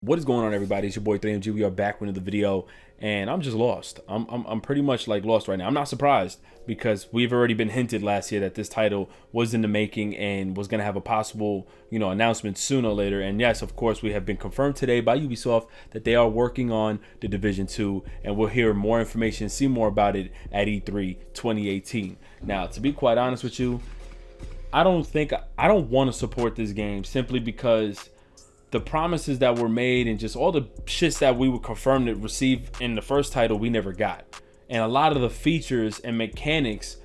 What is going on, everybody? It's your boy 3MG. We are back with another video, and I'm just lost. I'm pretty much like lost right now. I'm not surprised because we've already been hinted last year that this title was in the making and was gonna have a possible, announcement sooner or later. And yes, of course, we have been confirmed today by Ubisoft that they are working on the Division 2, and we'll hear more information, see more about it at E3 2018. Now, to be quite honest with you, I don't want to support this game simply because the promises that were made and just all the shits that we were confirmed to receive in the first title, we never got. And a lot of the features and mechanics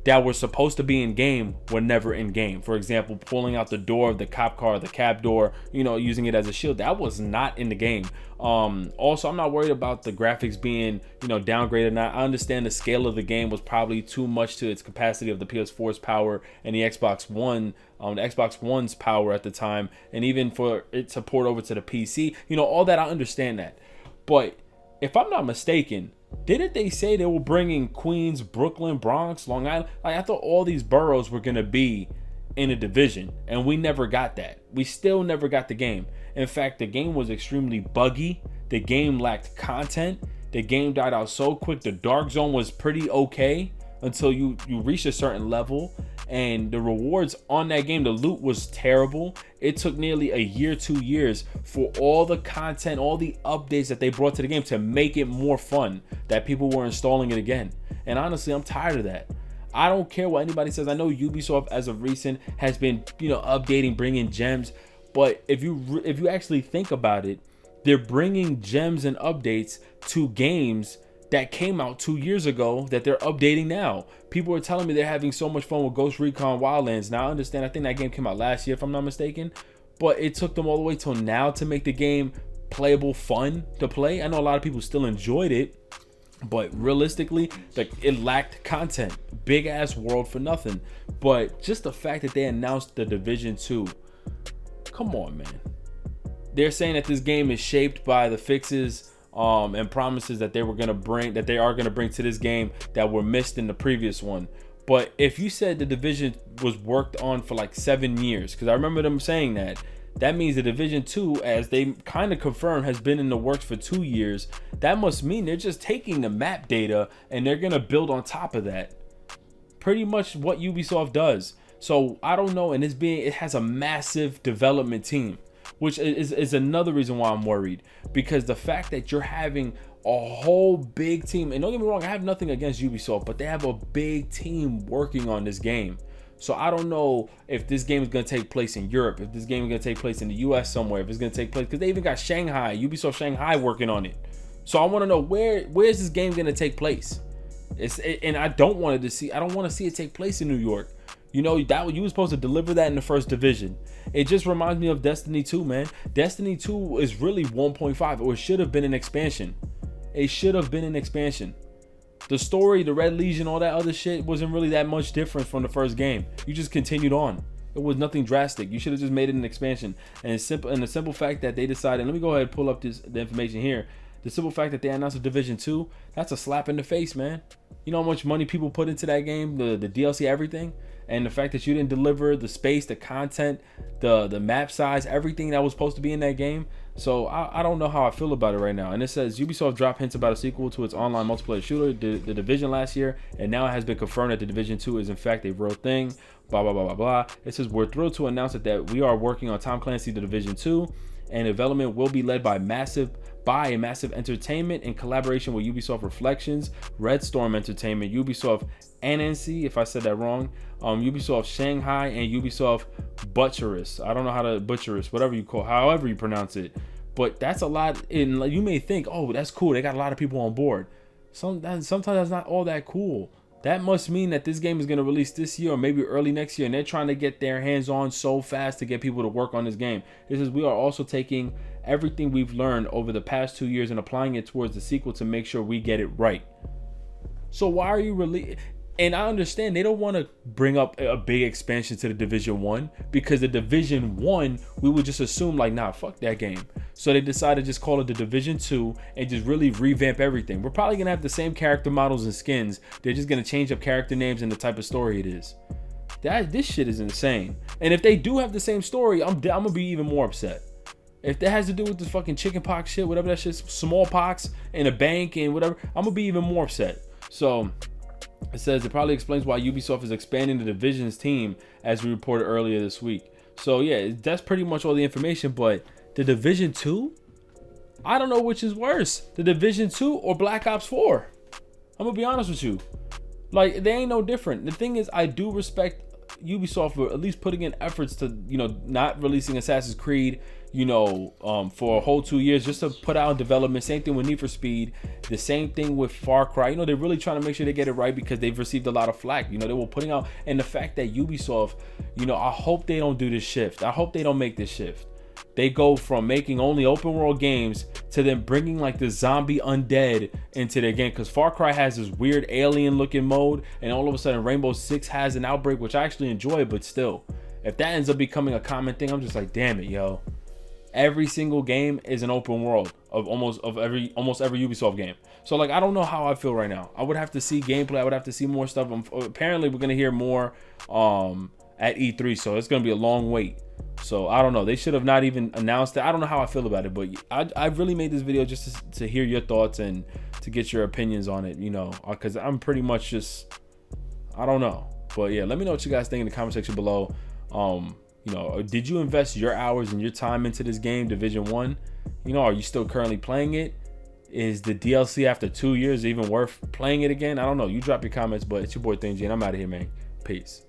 that were supposed to be in game were never in game. For example, pulling out the door of the cop car, the cab door, using it as a shield, that was not in the game. Also, I'm not worried about the graphics being, downgraded. Now, I understand the scale of the game was probably too much to its capacity of the PS4's power and the Xbox One's power at the time, and even for it to port over to the PC, all that, I understand that. But if I'm not mistaken, didn't they say they were bringing Queens, Brooklyn, Bronx, Long Island? Like, I thought all these boroughs were gonna be in a division, and we never got that. We still never got the game. In fact, the game was extremely buggy. The game lacked content. The game died out so quick. The dark zone was pretty okay until you reached a certain level, and the rewards on that game, the loot was terrible. It took nearly a year, 2 years for all the content, all the updates that they brought to the game to make it more fun, that people were installing it again. And honestly, I'm tired of that. I don't care what anybody says. I know Ubisoft as of recent has been, updating, bringing gems, but if you actually think about it, they're bringing gems and updates to games that came out 2 years ago that they're updating now. People are telling me they're having so much fun with Ghost Recon Wildlands. Now, I understand, I think that game came out last year, if I'm not mistaken, but it took them all the way till now to make the game playable, fun to play. I know a lot of people still enjoyed it, but realistically, like, it lacked content. Big ass world for nothing. But just the fact that they announced the Division 2, come on, man. They're saying that this game is shaped by the fixes and promises that they are going to bring to this game that were missed in the previous one. But if you said the Division was worked on for like 7 years, because I remember them saying that means the Division 2, as they kind of confirmed, has been in the works for 2 years. That must mean they're just taking the map data and they're going to build on top of that. Pretty much what Ubisoft does. So I don't know, and it has a massive development team, which is another reason why I'm worried, because the fact that you're having a whole big team, and don't get me wrong, I have nothing against Ubisoft, but they have a big team working on this game. So I don't know if this game is going to take place in Europe, if this game is going to take place in the US somewhere, if it's going to take place, because they even got Ubisoft Shanghai working on it. So I want to know where's this game going to take place? And I don't want to see it take place in New York. That you were supposed to deliver that in the first Division. It just reminds me of Destiny 2, man. Destiny 2 is really 1.5, or it should have been an expansion. It should have been an expansion. The story, the Red Legion, all that other shit wasn't really that much different from the first game. You just continued on. It was nothing drastic. You should have just made it an expansion. And the simple fact that they decided, let me go ahead and pull up the information here. The simple fact that they announced a Division 2, that's a slap in the face, man. You know how much money people put into that game, the DLC, everything? And the fact that you didn't deliver the space, the content, the map size, everything that was supposed to be in that game. So I don't know how I feel about it right now. And it says Ubisoft dropped hints about a sequel to its online multiplayer shooter, the Division, last year, and now it has been confirmed that the Division 2 is in fact a real thing. Blah blah blah blah blah. It says we're thrilled to announce that we are working on Tom Clancy's The Division 2, and development will be led by a massive entertainment in collaboration with Ubisoft Reflections, Red Storm Entertainment, Ubisoft Annecy, if I said that wrong, Ubisoft Shanghai, and Ubisoft Butcherous. I don't know how to Butcherous, however you pronounce it. But that's a lot. And you may think, oh, that's cool, they got a lot of people on board. Sometimes that's not all that cool. That must mean that this game is going to release this year or maybe early next year, and they're trying to get their hands on so fast to get people to work on this game. It says we are also taking everything we've learned over the past 2 years and applying it towards the sequel to make sure we get it right. So why are you releasing? And I understand they don't want to bring up a big expansion to the Division 1, because the Division 1, we would just assume like, nah, fuck that game. So they decided to just call it the Division 2 and just really revamp everything. We're probably going to have the same character models and skins. They're just going to change up character names and the type of story it is. This shit is insane. And if they do have the same story, I'm going to be even more upset. If that has to do with this fucking chicken pox shit, whatever that shit's, smallpox in a bank and whatever, I'm gonna be even more upset. So it says it probably explains why Ubisoft is expanding the Division's team, as we reported earlier this week. So yeah, that's pretty much all the information. But the Division 2, I don't know which is worse, the Division 2 or Black Ops 4. I'm gonna be honest with you. Like, they ain't no different. The thing is, I do respect Ubisoft for at least putting in efforts to, you know, not releasing Assassin's Creed, you know, for a whole 2 years, just to put out in development. Same thing with Need for Speed, the same thing with Far Cry. You know, they're really trying to make sure they get it right, because they've received a lot of flack. You know, they were putting out, and the fact that Ubisoft, you know, I hope they don't do this shift. I hope they don't make this shift. They go from making only open world games to then bringing like the zombie undead into their game, because Far Cry has this weird alien looking mode, and all of a sudden Rainbow Six has an Outbreak, which I actually enjoy. But still, if that ends up becoming a common thing, I'm just like, damn it, yo. Every single game is an open world of almost every Ubisoft game. So like, I don't know how I feel right now. I would have to see gameplay. I would have to see more stuff. Apparently we're gonna hear more at E3, so it's gonna be a long wait. So I don't know, they should have not even announced it. I don't know how I feel about it, but I really made this video just to hear your thoughts and to get your opinions on it, you know, because I'm pretty much just, I don't know. But yeah, let me know what you guys think in the comment section below. You know, did you invest your hours and your time into this game, Division 1? You know, are you still currently playing it? Is the DLC after 2 years even worth playing it again? I don't know. You drop your comments, but it's your boy Thing G, and I'm out of here, man. Peace.